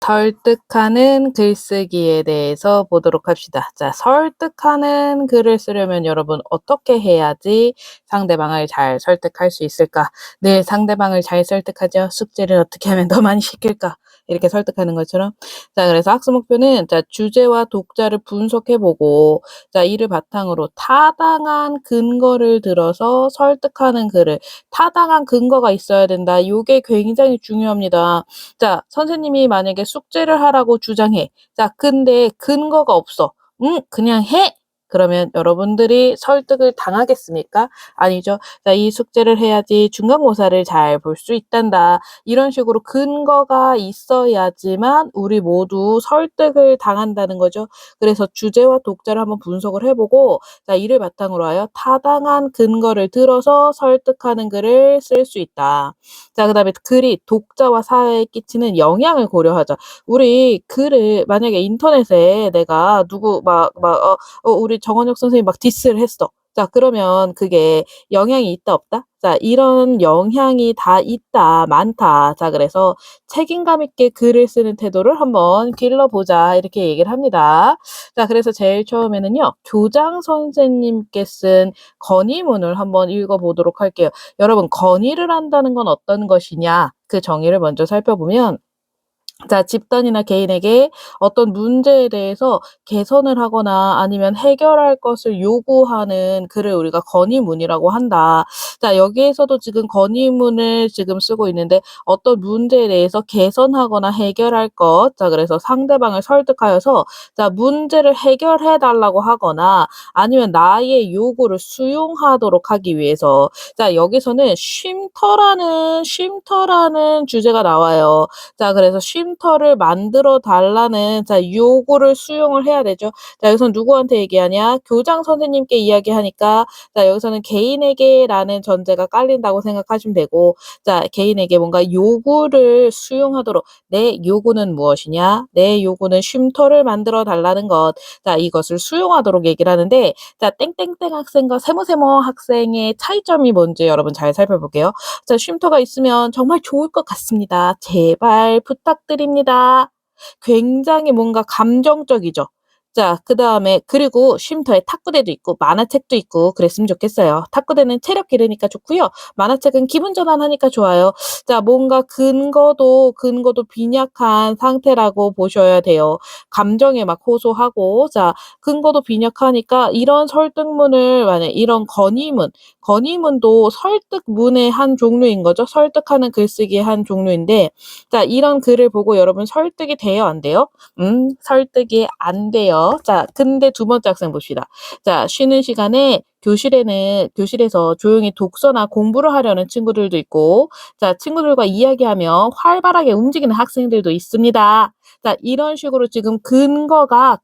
설득하는 글쓰기에 대해서 보도록 합시다. 자, 설득하는 글을 쓰려면 여러분 어떻게 해야지 상대방을 잘 설득할 수 있을까? 늘 상대방을 잘 설득하죠. 숙제를 어떻게 하면 더 많이 시킬까? 이렇게 설득하는 것처럼. 자, 그래서 학습 목표는 자, 주제와 독자를 분석해보고 자, 이를 바탕으로 타당한 근거를 들어서 설득하는 글을 타당한 근거가 있어야 된다. 요게 굉장히 중요합니다. 자, 선생님이 만약에 숙제를 하라고 주장해. 자, 근데 근거가 없어. 그냥 해. 그러면 여러분들이 설득을 당하겠습니까? 아니죠. 자, 이 숙제를 해야지 중간고사를 잘 볼 수 있단다. 이런 식으로 근거가 있어야지만 우리 모두 설득을 당한다는 거죠. 그래서 주제와 독자를 한번 분석을 해보고, 자, 이를 바탕으로 하여 타당한 근거를 들어서 설득하는 글을 쓸 수 있다. 자, 그다음에 글이 독자와 사회에 끼치는 영향을 고려하자. 우리 글을 만약에 인터넷에 내가 누구 우리 정원혁 선생님 막 디스를 했어. 자, 그러면 그게 영향이 있다 없다? 자, 이런 영향이 다 있다, 많다. 자, 그래서 책임감 있게 글을 쓰는 태도를 한번 길러보자. 이렇게 얘기를 합니다. 자, 그래서 제일 처음에는요, 교장 선생님께 쓴 건의문을 한번 읽어보도록 할게요. 여러분, 건의를 한다는 건 어떤 것이냐? 그 정의를 먼저 살펴보면 자, 집단이나 개인에게 어떤 문제에 대해서 개선을 하거나 아니면 해결할 것을 요구하는 글을 우리가 건의문이라고 한다. 자, 여기에서도 지금 건의문을 지금 쓰고 있는데 어떤 문제에 대해서 개선하거나 해결할 것. 자, 그래서 상대방을 설득하여서 자, 문제를 해결해 달라고 하거나 아니면 나의 요구를 수용하도록 하기 위해서 자, 여기서는 쉼터라는 주제가 나와요. 자, 그래서 쉼터를 만들어 달라는 자, 요구를 수용을 해야 되죠. 자, 여기서는 누구한테 얘기하냐? 교장 선생님께 이야기하니까 자, 여기서는 개인에게라는 전제가 깔린다고 생각하시면 되고 자, 개인에게 뭔가 요구를 수용하도록 내 요구는 무엇이냐? 내 요구는 쉼터를 만들어 달라는 것. 자, 이것을 수용하도록 얘기를 하는데 자, 땡땡땡 학생과 세모세모 학생의 차이점이 뭔지 여러분 잘 살펴볼게요. 자, 쉼터가 있으면 정말 좋을 것 같습니다. 제발 부탁드립니다. 굉장히 뭔가 감정적이죠. 자, 그다음에 그리고 쉼터에 탁구대도 있고 만화책도 있고 그랬으면 좋겠어요. 탁구대는 체력 기르니까 좋고요. 만화책은 기분 전환하니까 좋아요. 자, 뭔가 근거도 빈약한 상태라고 보셔야 돼요. 감정에 막 호소하고 자, 근거도 빈약하니까 이런 설득문을 만약 이런 건의문도 설득문의 한 종류인 거죠. 설득하는 글쓰기의 한 종류인데 자, 이런 글을 보고 여러분 설득이 돼요, 안 돼요? 설득이 안 돼요. 자, 근데 두 번째 학생 봅시다. 자, 쉬는 시간에 교실에서 조용히 독서나 공부를 하려는 친구들도 있고 자, 친구들과 이야기하며 활발하게 움직이는 학생들도 있습니다. 자, 이런 식으로 지금 근거가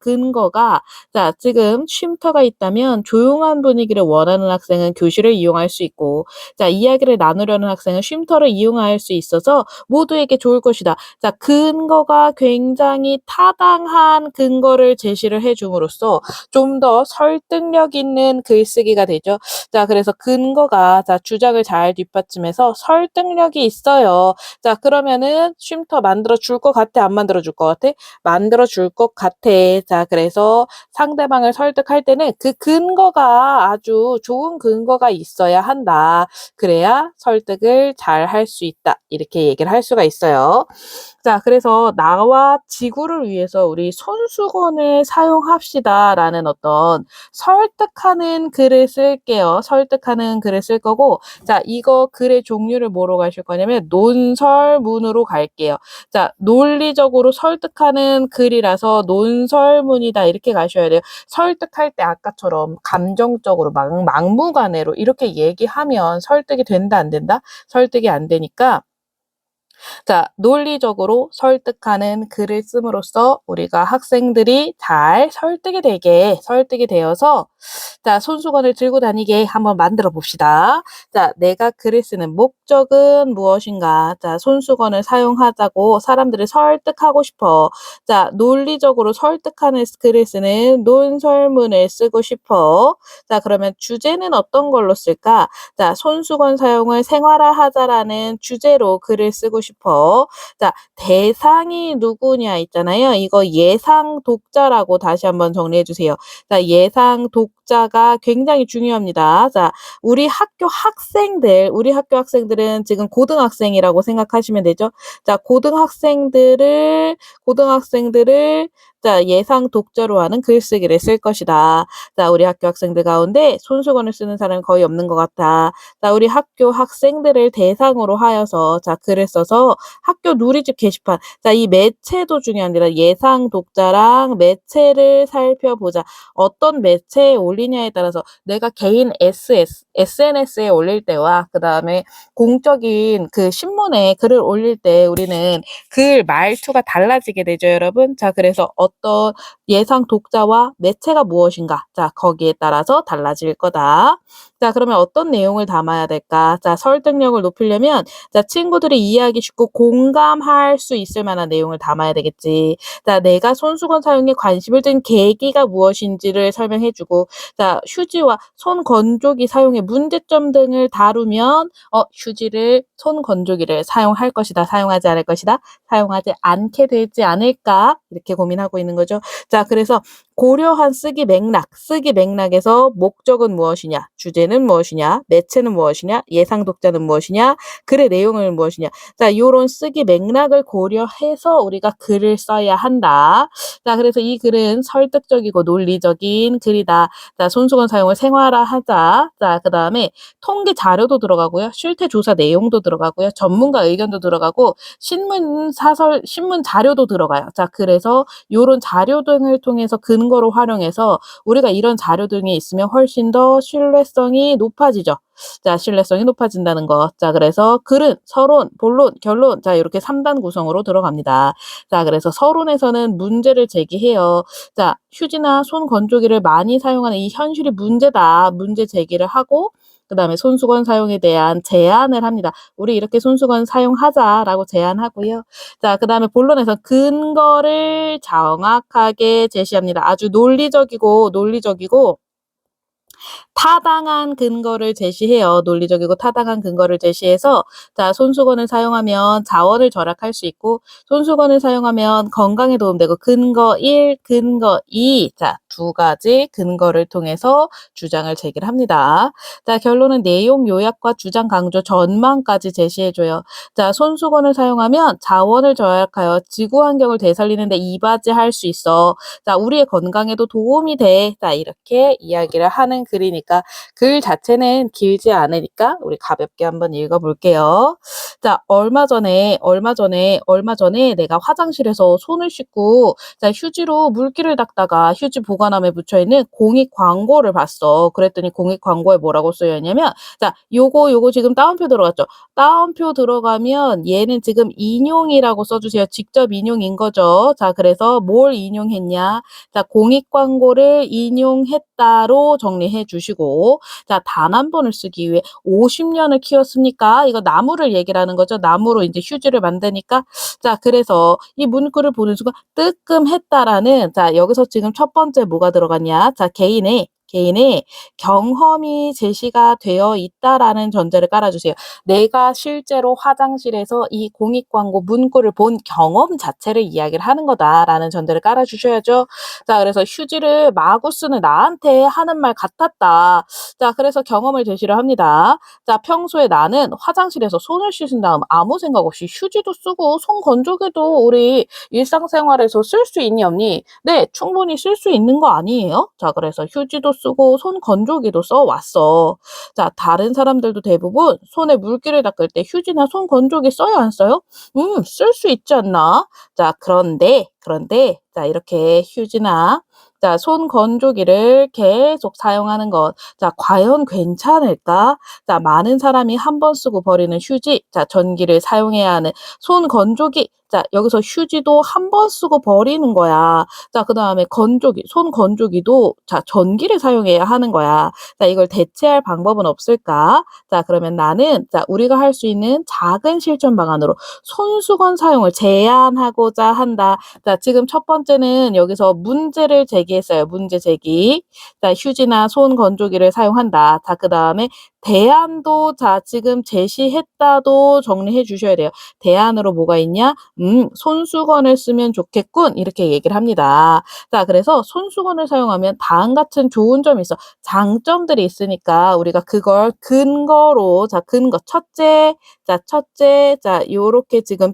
자, 지금 쉼터가 있다면 조용한 분위기를 원하는 학생은 교실을 이용할 수 있고 자, 이야기를 나누려는 학생은 쉼터를 이용할 수 있어서 모두에게 좋을 것이다. 자, 근거가 굉장히 타당한 근거를 제시를 해 줌으로써 좀 더 설득력 있는 글쓰기가 되죠. 자, 그래서 근거가 자, 주장을 잘 뒷받침해서 설득력이 있어요. 자, 그러면은 쉼터 만들어 줄 것 같아? 안 만들어 줄 것 같아? 만들어 줄 것 같아. 자, 그래서 상대방을 설득할 때는 그 근거가 아주 좋은 근거가 있어야 한다. 그래야 설득을 잘 할 수 있다. 이렇게 얘기를 할 수가 있어요. 자, 그래서 나와 지구를 위해서 우리 손수건을 사용합시다라는 어떤 설득하는 글을 쓸게요. 설득하는 글을 쓸 거고, 자, 이거 글의 종류를 뭐로 가실 거냐면 논설문으로 갈게요. 자, 논리적으로 설득하는 글이라서 논설문이다 이렇게 가셔야 돼요. 설득할 때 아까처럼 감정적으로 막무가내로 이렇게 얘기하면 설득이 된다 안 된다? 설득이 안 되니까 자, 논리적으로 설득하는 글을 씀으로써 우리가 학생들이 잘 설득이 되어서 자, 손수건을 들고 다니게 한번 만들어 봅시다. 자, 내가 글을 쓰는 목적은 무엇인가? 자, 손수건을 사용하자고 사람들을 설득하고 싶어. 자, 논리적으로 설득하는 글을 쓰는 논설문을 쓰고 싶어. 자, 그러면 주제는 어떤 걸로 쓸까? 자, 손수건 사용을 생활화하자라는 주제로 글을 쓰고 싶어. 자, 대상이 누구냐 있잖아요. 이거 예상 독자라고 다시 한번 정리해 주세요. 자, 예상 독자가 굉장히 중요합니다. 자, 우리 학교 학생들은 지금 고등학생이라고 생각하시면 되죠. 자, 고등학생들을 자, 예상 독자로 하는 글쓰기를 쓸 것이다. 자, 우리 학교 학생들 가운데 손수건을 쓰는 사람이 거의 없는 것 같아. 자, 우리 학교 학생들을 대상으로 하여서 자, 글을 써서 학교 누리집 게시판. 자, 이 매체도 중요합니다. 예상 독자랑 매체를 살펴보자. 어떤 매체에 올리냐에 따라서 내가 개인 SNS에 올릴 때와 그다음에 공적인 그 신문에 글을 올릴 때 우리는 글 말투가 달라지게 되죠, 여러분. 자, 그래서 어떤 예상 독자와 매체가 무엇인가? 자, 거기에 따라서 달라질 거다. 자, 그러면 어떤 내용을 담아야 될까? 자, 설득력을 높이려면 자, 친구들이 이해하기 쉽고 공감할 수 있을 만한 내용을 담아야 되겠지. 자, 내가 손수건 사용에 관심을 든 계기가 무엇인지를 설명해 주고 자, 휴지와 손 건조기 사용의 문제점 등을 다루면 손 건조기를 사용할 것이다, 사용하지 않을 것이다, 사용하지 않게 되지 않을까? 이렇게 고민하고 있는 거죠. 자, 그래서 고려한 쓰기 맥락에서 목적은 무엇이냐, 주제는 무엇이냐, 매체는 무엇이냐, 예상 독자는 무엇이냐, 글의 내용은 무엇이냐. 자, 요런 쓰기 맥락을 고려해서 우리가 글을 써야 한다. 자, 그래서 이 글은 설득적이고 논리적인 글이다. 자, 손수건 사용을 생활화하자. 자, 그다음에 통계 자료도 들어가고요. 실태 조사 내용도 들어가고요. 전문가 의견도 들어가고 신문 자료도 들어가요. 자, 그래서 요런 자료 등을 통해서 근거로 활용해서 우리가 이런 자료 등이 있으면 훨씬 더 신뢰성이 높아지죠. 자, 신뢰성이 높아진다는 것. 자, 그래서 글은 서론, 본론, 결론. 자, 이렇게 3단 구성으로 들어갑니다. 자, 그래서 서론에서는 문제를 제기해요. 자, 휴지나 손 건조기를 많이 사용하는 이 현실이 문제다. 문제 제기를 하고 그다음에 손수건 사용에 대한 제안을 합니다. 우리 이렇게 손수건 사용하자라고 제안하고요. 자, 그다음에 본론에서 근거를 정확하게 제시합니다. 아주 논리적이고 타당한 근거를 제시해요. 논리적이고 타당한 근거를 제시해서 자, 손수건을 사용하면 자원을 절약할 수 있고 손수건을 사용하면 건강에 도움되고 근거 1, 근거 2. 자, 두 가지 근거를 통해서 주장을 제기를 합니다. 자, 결론은 내용 요약과 주장 강조 전망까지 제시해 줘요. 자, 손수건을 사용하면 자원을 절약하여 지구 환경을 되살리는 데 이바지할 수 있어. 자, 우리의 건강에도 도움이 돼. 자, 이렇게 이야기를 하는 글이니까 글 자체는 길지 않으니까 우리 가볍게 한번 읽어볼게요. 자, 얼마 전에 내가 화장실에서 손을 씻고 자, 휴지로 물기를 닦다가 휴지 보관함에 붙여있는 공익 광고를 봤어. 그랬더니 공익 광고에 뭐라고 쓰여 있냐면 자, 요거 지금 따옴표 들어갔죠? 따옴표 들어가면 얘는 지금 인용이라고 써주세요. 직접 인용인 거죠. 자, 그래서 뭘 인용했냐? 자, 공익 광고를 인용했다로 정리해 주시고 자, 단 한 번을 쓰기 위해 50년을 키웠습니까? 이거 나무를 얘기를 하는 거죠. 나무로 이제 휴지를 만드니까 자, 그래서 이 문구를 보는 순간 뜨끔했다라는 자, 여기서 지금 첫 번째 뭐가 들어갔냐? 자, 개인의 경험이 제시가 되어 있다라는 전제를 깔아주세요. 내가 실제로 화장실에서 이 공익 광고 문구를 본 경험 자체를 이야기를 하는 거다라는 전제를 깔아주셔야죠. 자, 그래서 휴지를 마구 쓰는 나한테 하는 말 같았다. 자, 그래서 경험을 제시를 합니다. 자, 평소에 나는 화장실에서 손을 씻은 다음 아무 생각 없이 휴지도 쓰고 손 건조기도 우리 일상생활에서 쓸 수 있니 없니? 네, 충분히 쓸 수 있는 거 아니에요? 자, 그래서 휴지도 쓰고 손 건조기도 써왔어. 자, 다른 사람들도 대부분 손에 물기를 닦을 때 휴지나 손 건조기 써요, 안 써요? 쓸 수 있지 않나? 자, 그런데 자, 이렇게 휴지나 자, 손 건조기를 계속 사용하는 것. 자, 과연 괜찮을까? 자, 많은 사람이 한 번 쓰고 버리는 휴지, 자, 전기를 사용해야 하는 손 건조기. 자, 여기서 휴지도 한 번 쓰고 버리는 거야. 자, 그다음에 건조기, 손 건조기도 자, 전기를 사용해야 하는 거야. 자, 이걸 대체할 방법은 없을까? 자, 그러면 나는 자, 우리가 할 수 있는 작은 실천 방안으로 손수건 사용을 제한하고자 한다. 자, 지금 첫 번째는 여기서 문제를 제기했어요. 문제 제기. 자, 휴지나 손 건조기를 사용한다. 자, 그다음에 대안도 자, 지금 제시했다도 정리해 주셔야 돼요. 대안으로 뭐가 있냐? 손수건을 쓰면 좋겠군. 이렇게 얘기를 합니다. 자, 그래서 손수건을 사용하면 다음 같은 좋은 점이 있어. 장점들이 있으니까 우리가 그걸 근거로 자, 근거 첫째, 자, 첫째, 자, 요렇게 지금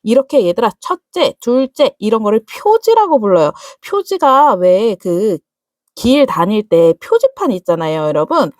이렇게 얘들아 첫째, 둘째 이런 거를 표지라고 불러요. 표지가 왜 그 길 다닐 때 표지판 있잖아요, 여러분.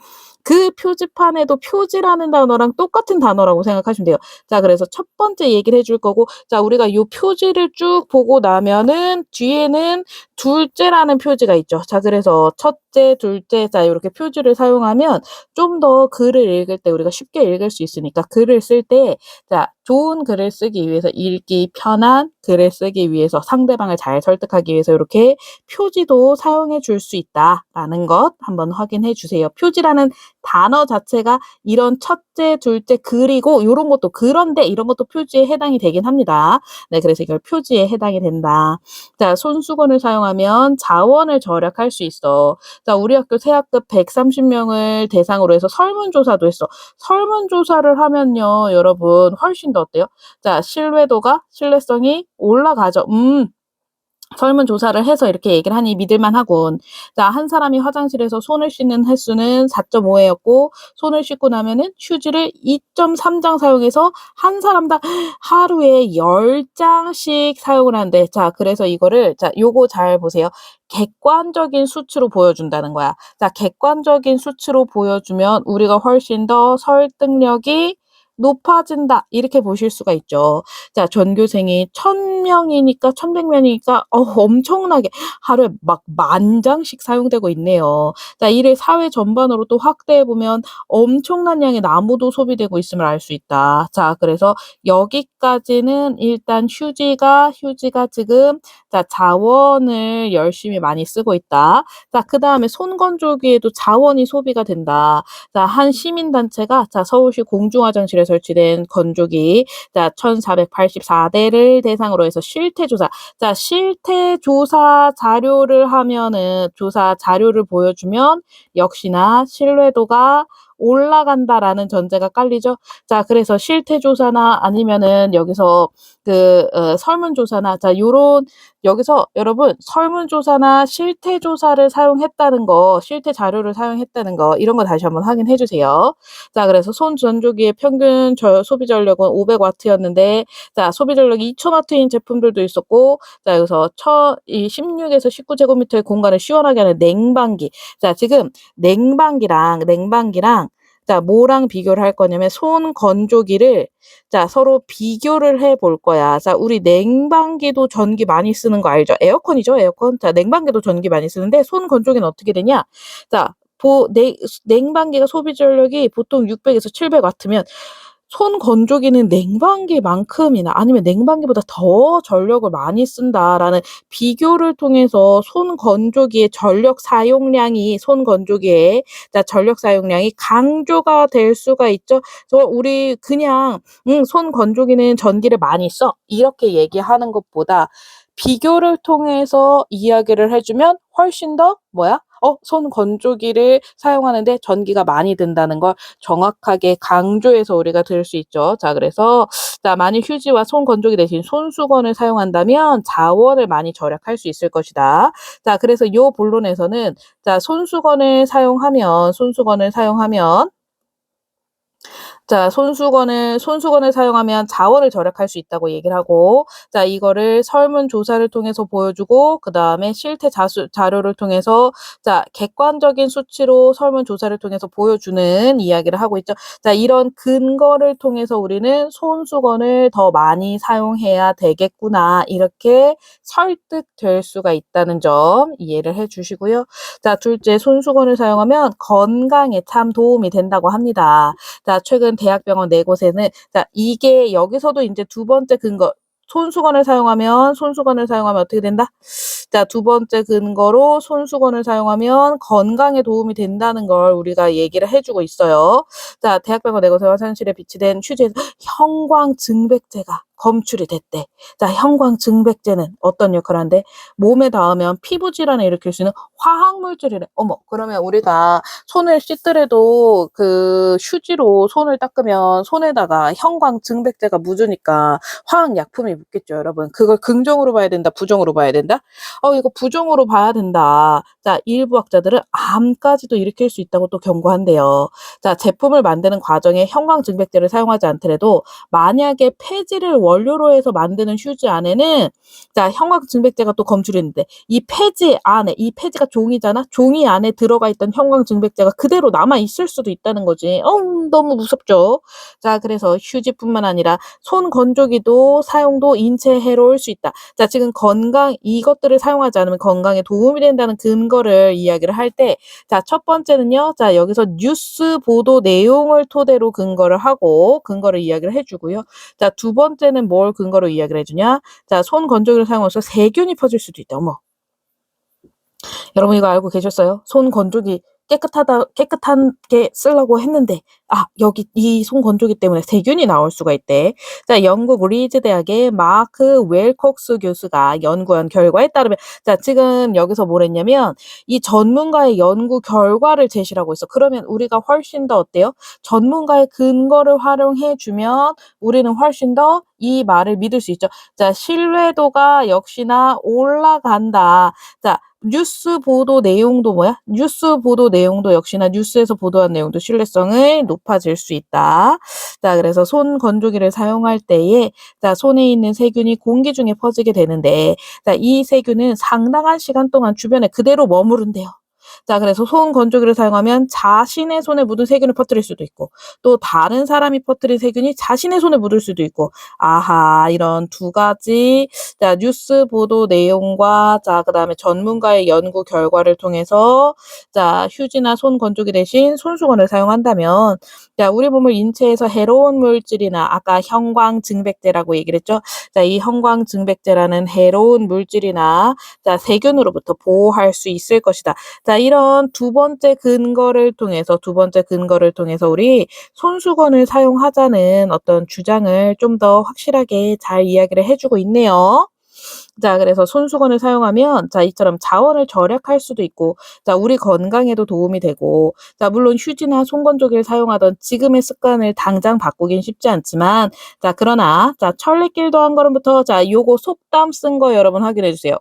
그 표지판에도 표지라는 단어랑 똑같은 단어라고 생각하시면 돼요. 자, 그래서 첫 번째 얘기를 해줄 거고, 자, 우리가 요 표지를 쭉 보고 나면은 뒤에는 둘째라는 표지가 있죠. 자, 그래서 첫째, 둘째, 자, 요렇게 표지를 사용하면 좀 더 글을 읽을 때 우리가 쉽게 읽을 수 있으니까 글을 쓸 때, 자, 좋은 글을 쓰기 위해서 읽기 편한 글을 쓰기 위해서 상대방을 잘 설득하기 위해서 이렇게 표지도 사용해 줄 수 있다라는 것 한번 확인해 주세요. 표지라는 단어 자체가 이런 첫째, 둘째, 그리고 요런 것도 그런데 이런 것도 표지에 해당이 되긴 합니다. 네, 그래서 이걸 표지에 해당이 된다. 자, 손수건을 사용하면 자원을 절약할 수 있어. 자, 우리 학교 새 학급 130명을 대상으로 해서 설문조사도 했어. 설문조사를 하면요, 여러분 훨씬 더 어때요? 자, 신뢰성이 올라가죠. 설문조사를 해서 이렇게 얘기를 하니 믿을만 하군. 자, 한 사람이 화장실에서 손을 씻는 횟수는 4.5회였고 손을 씻고 나면은 휴지를 2.3장 사용해서 한 사람당 하루에 10장씩 사용을 한대. 자, 그래서 이거를 자, 요거 잘 보세요. 객관적인 수치로 보여준다는 거야. 자, 객관적인 수치로 보여주면 우리가 훨씬 더 설득력이 높아진다. 이렇게 보실 수가 있죠. 자, 전교생이 1000명이니까 1100명이니까 엄청나게 하루에 막 10,000장씩 사용되고 있네요. 자, 이를 사회 전반으로 또 확대해 보면 엄청난 양의 나무도 소비되고 있음을 알 수 있다. 자, 그래서 여기까지는 일단 휴지가 지금 자, 자원을 열심히 많이 쓰고 있다. 자, 그다음에 손 건조기에도 자원이 소비가 된다. 자, 한 시민단체가 자, 서울시 공중화장실에 설치된 건조기 자, 1,484대를 대상으로 해서 실태조사. 자, 실태조사 자료를 하면은 조사 자료를 보여주면 역시나 신뢰도가 올라간다라는 전제가 깔리죠. 자, 그래서 실태조사나 아니면은 여기서 설문조사나 자, 요런 여기서 여러분 설문조사나 실태조사를 사용했다는 거, 실태 자료를 사용했다는 거 이런 거 다시 한번 확인해 주세요. 자, 그래서 손 건조기의 평균 소비 전력은 500W였는데 자, 소비 전력이 2000W인 제품들도 있었고 자, 여기서 16에서 19제곱미터의 공간을 시원하게 하는 냉방기. 자, 지금 냉방기랑 자, 뭐랑 비교를 할 거냐면 손 건조기를 자, 서로 비교를 해 볼 거야. 자, 우리 냉방기도 전기 많이 쓰는 거 알죠? 에어컨이죠, 에어컨. 자, 냉방기도 전기 많이 쓰는데 손 건조기는 어떻게 되냐? 자, 냉방기가 소비 전력이 보통 600에서 700W면 손 건조기는 냉방기만큼이나 아니면 냉방기보다 더 전력을 많이 쓴다라는 비교를 통해서 손 건조기의 전력 사용량이 강조가 될 수가 있죠. 그래서 우리 그냥 손 건조기는 전기를 많이 써. 이렇게 얘기하는 것보다 비교를 통해서 이야기를 해 주면 훨씬 더 뭐야? 손 건조기를 사용하는데 전기가 많이 든다는 걸 정확하게 강조해서 우리가 들을 수 있죠. 자, 그래서 자, 만일 휴지와 손 건조기 대신 손수건을 사용한다면 자원을 많이 절약할 수 있을 것이다. 자, 그래서 요 본론에서는 자, 자, 손수건을 사용하면 자원을 절약할 수 있다고 얘기를 하고 자, 이거를 설문조사를 통해서 보여주고 그다음에 실태 자료를 통해서 자, 객관적인 수치로 설문조사를 통해서 보여주는 이야기를 하고 있죠. 자, 이런 근거를 통해서 우리는 손수건을 더 많이 사용해야 되겠구나. 이렇게 설득될 수가 있다는 점 이해를 해 주시고요. 자, 둘째, 손수건을 사용하면 건강에 참 도움이 된다고 합니다. 자, 최근 대학병원 4곳에는 자, 이게 여기서도 인제 두 번째 근거 손수건을 사용하면 어떻게 된다? 자, 두 번째 근거로 손수건을 사용하면 건강에 도움이 된다는 걸 우리가 얘기를 해 주고 있어요. 자, 대학병원 내과사 화장실에 비치된 휴지에서 형광증백제가 검출이 됐대. 자, 형광증백제는 어떤 역할을 한대? 몸에 닿으면 피부 질환을 일으킬 수 있는 화학 물질이래. 어머, 그러면 우리가 손을 씻더라도 그 휴지로 손을 닦으면 손에다가 형광증백제가 묻으니까 화학 약품이 묻겠죠, 여러분. 그걸 긍정으로 봐야 된다, 부정으로 봐야 된다? 이거 부정으로 봐야 된다. 자, 일부 학자들은 암까지도 일으킬 수 있다고 또 경고한대요. 자, 제품을 만드는 과정에 형광증백제를 사용하지 않더라도 만약에 폐지를 원료로 해서 만드는 휴지 안에는 자, 형광증백제가 또 검출했는데 이 폐지 안에 이 폐지가 종이잖아. 종이 안에 들어가 있던 형광증백제가 그대로 남아 있을 수도 있다는 거지. 너무 무섭죠. 자, 그래서 휴지뿐만 아니라 손 건조기도 사용도 인체에 해로울 수 있다. 자, 지금 이것들을 사용하지 않으면 건강에 도움이 된다는 근거를 이야기를 할 때, 자, 첫 번째는요. 자, 여기서 뉴스 보도 내용을 토대로 근거를 이야기를 해주고요. 자, 두 번째는 뭘 근거로 이야기를 해주냐? 자, 손 건조기를 사용해서 세균이 퍼질 수도 있다. 어머. 여러분 이거 알고 계셨어요? 손 건조기 깨끗하게 쓰려고 했는데 여기 이 손 건조기 때문에 세균이 나올 수가 있대. 자, 영국 리즈 대학의 마크 웰콕스 교수가 연구한 결과에 따르면 자, 지금 여기서 뭘 했냐면 이 전문가의 연구 결과를 제시를 하고 있어. 그러면 우리가 훨씬 더 어때요? 전문가의 근거를 활용해 주면 우리는 훨씬 더 이 말을 믿을 수 있죠. 자, 신뢰도가 역시나 올라간다. 자, 뉴스 보도 내용도 뭐야? 뉴스 보도 내용도 역시나 뉴스에서 보도한 내용도 신뢰성이 높아질 수 있다. 자, 그래서 손 건조기를 사용할 때에 자, 손에 있는 세균이 공기 중에 퍼지게 되는데 자, 이 세균은 상당한 시간 동안 주변에 그대로 머무른대요. 자, 그래서 손 건조기를 사용하면 자신의 손에 묻은 세균을 퍼뜨릴 수도 있고 또 다른 사람이 퍼뜨린 세균이 자신의 손에 묻을 수도 있고 아하, 이런 두 가지 자, 뉴스 보도 내용과 자, 그다음에 전문가의 연구 결과를 통해서 자, 휴지나 손 건조기 대신 손수건을 사용한다면 자, 우리 몸을 인체에서 해로운 물질이나 아까 형광증백제라고 얘기를 했죠. 자, 이 형광증백제라는 해로운 물질이나 자, 세균으로부터 보호할 수 있을 것이다. 자, 이런 두 번째 근거를 통해서 우리 손수건을 사용하자는 어떤 주장을 좀 더 확실하게 잘 이야기를 해 주고 있네요. 자, 그래서 손수건을 사용하면 자, 이처럼 자원을 절약할 수도 있고 자, 우리 건강에도 도움이 되고 자, 물론 휴지나 손건조기를 사용하던 지금의 습관을 당장 바꾸긴 쉽지 않지만 자, 그러나 자, 천리길도 한 걸음부터 자, 요거 속담 쓴 거 여러분 확인해 주세요.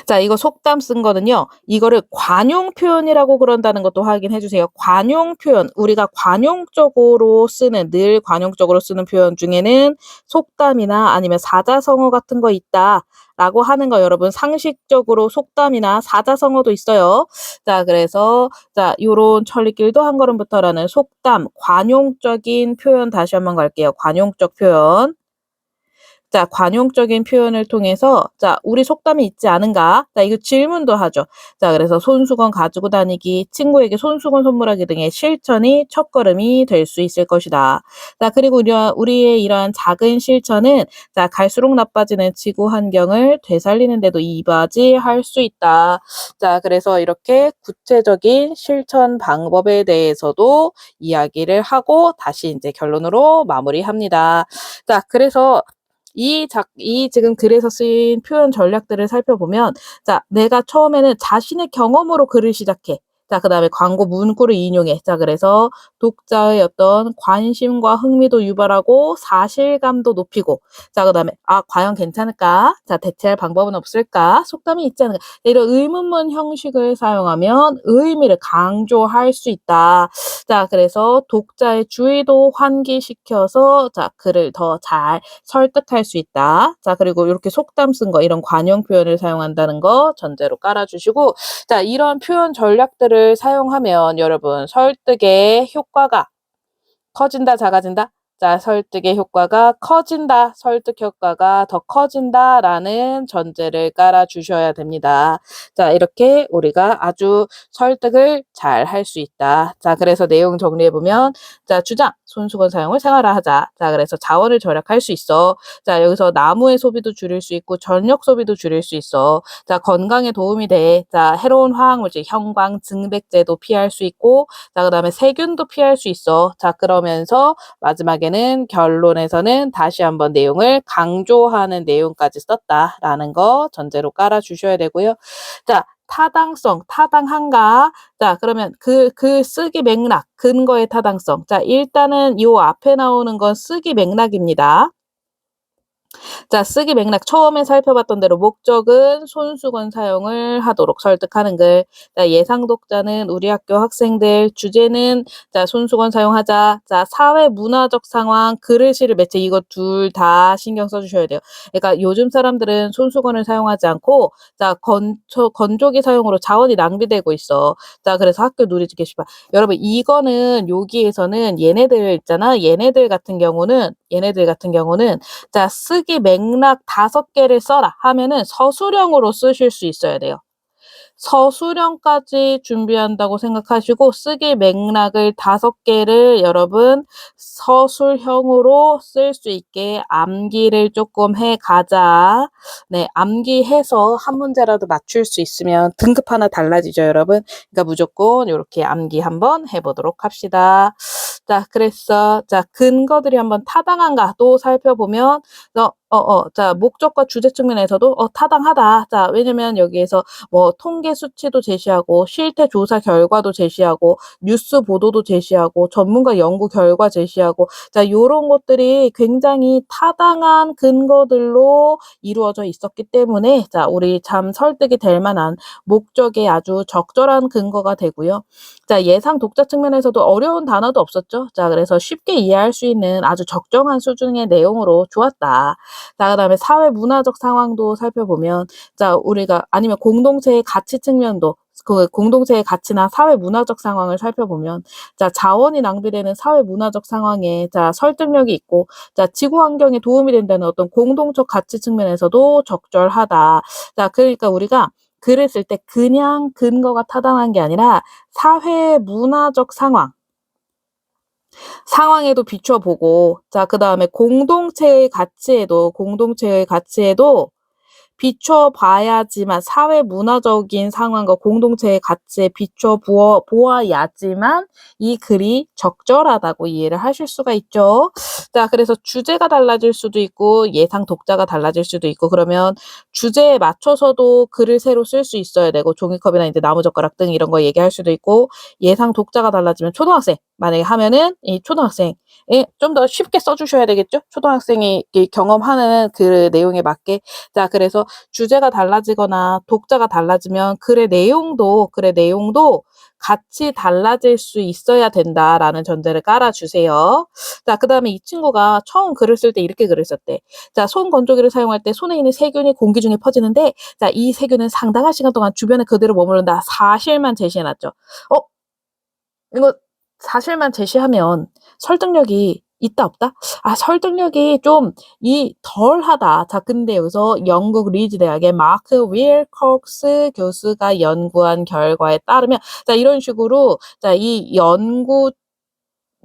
자, 이거 속담 쓴 거는요. 이거를 관용 표현이라고 그런다는 것도 확인해 주세요. 관용 표현. 우리가 늘 관용적으로 쓰는 표현 중에는 속담이나 아니면 사자성어 같은 거 있다라고 하는 거 여러분 상식적으로 속담이나 사자성어도 있어요. 자, 그래서 자, 요런 천리길도 한 걸음부터라는 속담, 관용적인 표현 다시 한번 갈게요. 관용적 표현. 자, 관용적인 표현을 통해서 자, 우리 속담이 있지 않은가? 자, 이거 질문도 하죠. 자, 그래서 손수건 가지고 다니기, 친구에게 손수건 선물하기 등의 실천이 첫걸음이 될 수 있을 것이다. 자, 그리고 우리의 이러한 작은 실천은 자, 갈수록 나빠지는 지구 환경을 되살리는 데도 이바지할 수 있다. 자, 그래서 이렇게 구체적인 실천 방법에 대해서도 이야기를 하고 다시 이제 결론으로 마무리합니다. 자, 그래서 이 지금 글에서 쓰인 표현 전략들을 살펴보면 자, 내가 처음에는 자신의 경험으로 글을 시작해. 자, 그다음에 광고 문구를 인용해. 자, 그래서 독자의 어떤 관심과 흥미도 유발하고 사실감도 높이고 자, 그다음에 '과연 괜찮을까? 자, 대체할 방법은 없을까? 속담이 있지 않을까?' 이런 의문문 형식을 사용하면 의미를 강조할 수 있다. 자, 그래서 독자의 주의도 환기시켜서 자, 글을 더 잘 설득할 수 있다. 자, 그리고 이렇게 속담 쓴 거 이런 관용 표현을 사용한다는 거 전제로 깔아 주시고 자, 이런 표현 전략들을 사용하면 여러분 설득의 효과가 커진다, 작아진다? 자, 설득의 효과가 커진다. 설득 효과가 더 커진다라는 전제를 깔아 주셔야 됩니다. 자, 이렇게 우리가 아주 설득을 잘 할 수 있다. 자, 그래서 내용 정리해 보면 자, 주장 손수건 사용을 생활화하자. 자, 그래서 자원을 절약할 수 있어. 자, 여기서 나무의 소비도 줄일 수 있고 전력 소비도 줄일 수 있어. 자, 건강에 도움이 돼. 자, 해로운 화학물질 형광, 증백제도 피할 수 있고 자, 그다음에 세균도 피할 수 있어. 자, 그러면서 마지막에는 결론에서는 다시 한번 내용을 강조하는 내용까지 썼다라는 거 전제로 깔아 주셔야 되고요. 자, 타당성, 타당한가? 자, 그러면 그 쓰기 맥락, 근거의 타당성. 자, 일단은 요 앞에 나오는 건 쓰기 맥락입니다. 자, 쓰기 맥락 처음에 살펴봤던 대로 목적은 손수건 사용을 하도록 설득하는 글. 자, 예상 독자는 우리 학교 학생들, 주제는 자, 손수건 사용하자. 자, 사회 문화적 상황, 글을 실을 매체 이거 둘 다 신경 써 주셔야 돼요. 그러니까 요즘 사람들은 손수건을 사용하지 않고 자, 건조기 사용으로 자원이 낭비되고 있어. 자, 그래서 학교 누리집 게시판. 여러분 이거는 여기에서는 얘네들 있잖아. 얘네들 같은 경우는 자, 쓰기 맥락 5개를 써라 하면은 서술형으로 쓰실 수 있어야 돼요. 서술형까지 준비한다고 생각하시고 쓰기 맥락을 5개를 여러분 서술형으로 쓸 수 있게 암기를 조금 해 가자. 네, 암기해서 한 문제라도 맞출 수 있으면 등급 하나 달라지죠, 여러분. 그러니까 무조건 요렇게 암기 한번 해 보도록 합시다. 자, 그래서 자, 근거들이 한번 타당한가 또 살펴보면 자, 목적과 주제 측면에서도 타당하다. 자, 왜냐면 여기에서 뭐 통계 수치도 제시하고 실태 조사 결과도 제시하고 뉴스 보도도 제시하고 전문가 연구 결과 제시하고 자, 요런 것들이 굉장히 타당한 근거들로 이루어져 있었기 때문에 자, 우리 참 설득이 될 만한 목적에 아주 적절한 근거가 되고요. 자, 예상 독자 측면에서도 어려운 단어도 없었죠. 자, 그래서 쉽게 이해할 수 있는 아주 적정한 수준의 내용으로 좋았다. 자, 그다음에 사회 문화적 상황도 살펴보면 자, 우리가 아니면 공동체의 가치 측면도 그 공동체의 가치나 사회 문화적 상황을 살펴보면 자, 자원이 낭비되는 사회 문화적 상황에 자, 설득력이 있고 자, 지구 환경에 도움이 된다는 어떤 공동적 가치 측면에서도 적절하다. 자, 그러니까 우리가 글을 쓸 때 그냥 근거가 타당한 게 아니라 사회 문화적 상황에도 비춰보고 자, 그다음에 공동체의 가치에도 비춰봐야지만 사회 문화적인 상황과 공동체의 가치에 보아야지만 이 글이 적절하다고 이해를 하실 수가 있죠. 자, 그래서 주제가 달라질 수도 있고 예상 독자가 달라질 수도 있고 그러면 주제에 맞춰서도 글을 새로 쓸 수 있어야 되고 종이컵이나 이제 나무젓가락 등 이런 거 얘기할 수도 있고 예상 독자가 달라지면 초등학생 만약에 하면은 이 초등학생에 좀 더 쉽게 써주셔야 되겠죠. 초등학생이 경험하는 그 내용에 맞게 자, 그래서 주제가 달라지거나 독자가 달라지면 글의 내용도 같이 달라질 수 있어야 된다라는 전제를 깔아주세요. 자, 그다음에 이 친구가 처음 글을 쓸 때 이렇게 글을 썼대. 자, 손 건조기를 사용할 때 손에 있는 세균이 공기 중에 퍼지는데 자, 이 세균은 상당한 시간 동안 주변에 그대로 머무른다. 사실만 제시해놨죠. 이거 사실만 제시하면 설득력이 있다 없다? 아, 설득력이 좀 덜하다. 자, 근데 여기서 영국 리즈 대학의 마크 윌콕스 교수가 연구한 결과에 따르면 자, 이런 식으로 자, 이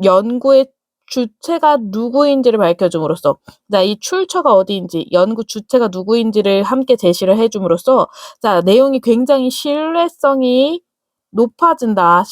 연구의 주체가 누구인지를 밝혀줌으로써 자, 이 출처가 어디인지 연구 주체가 누구인지를 함께 제시를 해 줌으로써 자, 내용이 굉장히 신뢰성이 높아진다.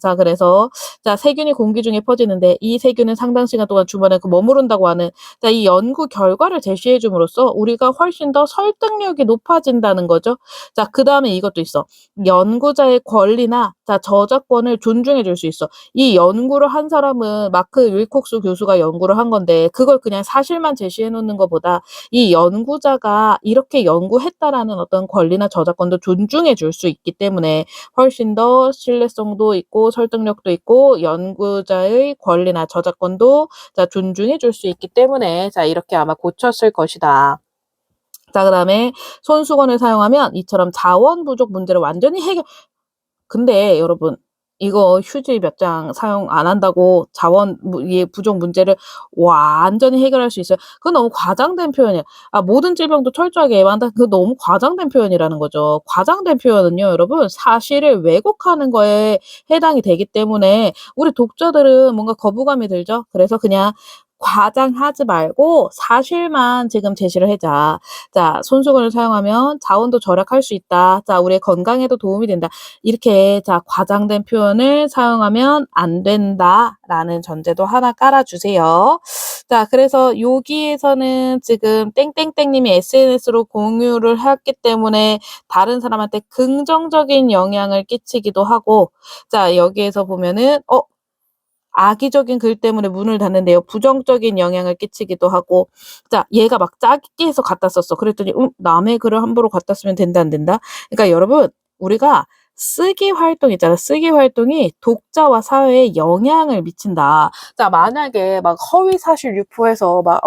자, 그래서 자, 세균이 공기 중에 퍼지는데 이 세균은 상당 시간 동안 주변에 머무른다고 하는 자, 이 연구 결과를 제시해 줌으로써 우리가 훨씬 더 설득력이 높아진다는 거죠. 자, 그다음에 이것도 있어. 연구자의 권리나 자, 저작권을 존중해 줄 수 있어. 이 연구를 한 사람은 마크 윌콕스 교수가 연구를 한 건데 그걸 그냥 사실만 제시해 놓는 것보다 이 연구자가 이렇게 연구했다라는 어떤 권리나 저작권도 존중해 줄 수 있기 때문에 훨씬 더 신뢰성도 있고 설득력도 있고 연구자의 권리나 저작권도 자, 존중해 줄 수 있기 때문에 자, 이렇게 아마 고쳤을 것이다. 자, 그다음에 손수건을 사용하면 이처럼 자원 부족 문제를 완전히 근데 여러분 이거 휴지 몇 장 사용 안 한다고 자원 이 부족 문제를 완전히 해결할 수 있어요. 그건 너무 과장된 표현이야. 모든 질병도 철저하게 예방한다. 그거 너무 과장된 표현이라는 거죠. 과장된 표현은요 여러분 사실을 왜곡하는 거에 해당이 되기 때문에 우리 독자들은 뭔가 거부감이 들죠. 그래서 그냥 과장하지 말고 사실만 지금 제시를 해자. 자, 손수건을 사용하면 자원도 절약할 수 있다. 자, 우리의 건강에도 도움이 된다. 이렇게 자, 과장된 표현을 사용하면 안 된다라는 전제도 하나 깔아주세요. 자, 그래서 여기에서는 지금 땡땡땡 님이 SNS로 공유를 했기 때문에 다른 사람한테 긍정적인 영향을 끼치기도 하고 자, 여기에서 보면은 악의적인 글 때문에 문을 닫는데요. 부정적인 영향을 끼치기도 하고 자 얘가 막 짜게 해서 갖다 썼어. 그랬더니 남의 글을 함부로 갖다 쓰면 된다 안 된다? 그러니까 여러분 우리가 쓰기 활동 있잖아. 쓰기 활동이 독자와 사회에 영향을 미친다. 자 만약에 막 허위 사실 유포해서 막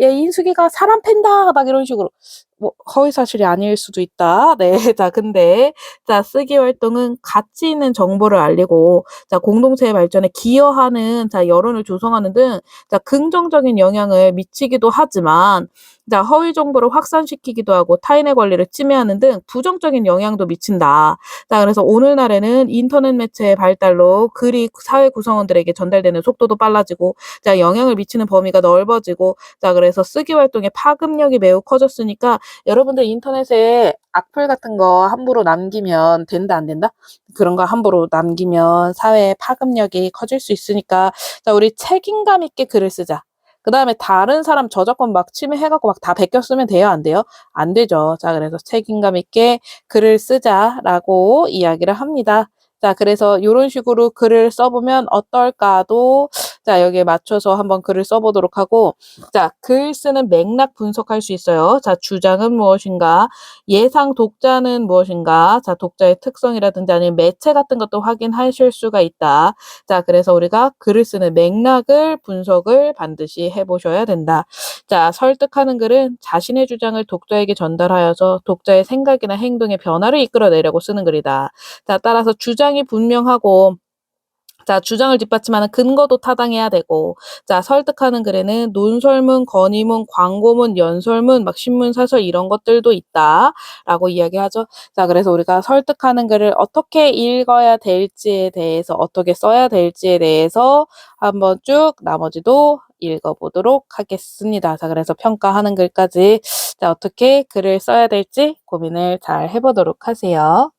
얘 인숙이가 사람 팬다 막 이런 식으로 뭐 허위 사실이 아닐 수도 있다. 네. 자 근데 자 쓰기 활동은 가치 있는 정보를 알리고 자 공동체의 발전에 기여하는 자 여론을 조성하는 등 자 긍정적인 영향을 미치기도 하지만 자 허위 정보를 확산시키기도 하고 타인의 권리를 침해하는 등 부정적인 영향도 미친다. 자 그래서 오늘날에는 인터넷 매체의 발달로 글이 사회 구성원들에게 전달되는 속도도 빨라지고 자 영향을 미치는 범위가 넓어지고 자 그래서 쓰기 활동의 파급력이 매우 커졌으니까 여러분들 인터넷에 악플 같은 거 함부로 남기면 된다 안 된다? 그런 거 함부로 남기면 사회의 파급력이 커질 수 있으니까 자 우리 책임감 있게 글을 쓰자. 그다음에 다른 사람 저작권 막 침해해 갖고 막 다 베껴 쓰면 돼요? 안 돼요? 안 되죠. 자 그래서 책임감 있게 글을 쓰자라고 이야기를 합니다. 자 그래서 요런 식으로 글을 써 보면 어떨까도 자 여기에 맞춰서 한번 글을 써 보도록 하고 자 글 쓰는 맥락 분석할 수 있어요. 자 주장은 무엇인가? 예상 독자는 무엇인가? 자 독자의 특성이라든지 아니면 매체 같은 것도 확인하실 수가 있다. 자 그래서 우리가 글을 쓰는 맥락을 분석을 반드시 해 보셔야 된다. 자 설득하는 글은 자신의 주장을 독자에게 전달하여서 독자의 생각이나 행동의 변화를 이끌어내려고 쓰는 글이다. 자 따라서 주장이 분명하고 자 주장을 뒷받침하는 근거도 타당해야 되고 자 설득하는 글에는 논설문, 건의문, 광고문, 연설문, 막 신문, 사설 이런 것들도 있다라고 이야기하죠. 자 그래서 우리가 설득하는 글을 어떻게 읽어야 될지에 대해서 어떻게 써야 될지에 대해서 한번 쭉 나머지도 읽어보도록 하겠습니다. 자 그래서 평가하는 글까지 자 어떻게 글을 써야 될지 고민을 잘 해보도록 하세요.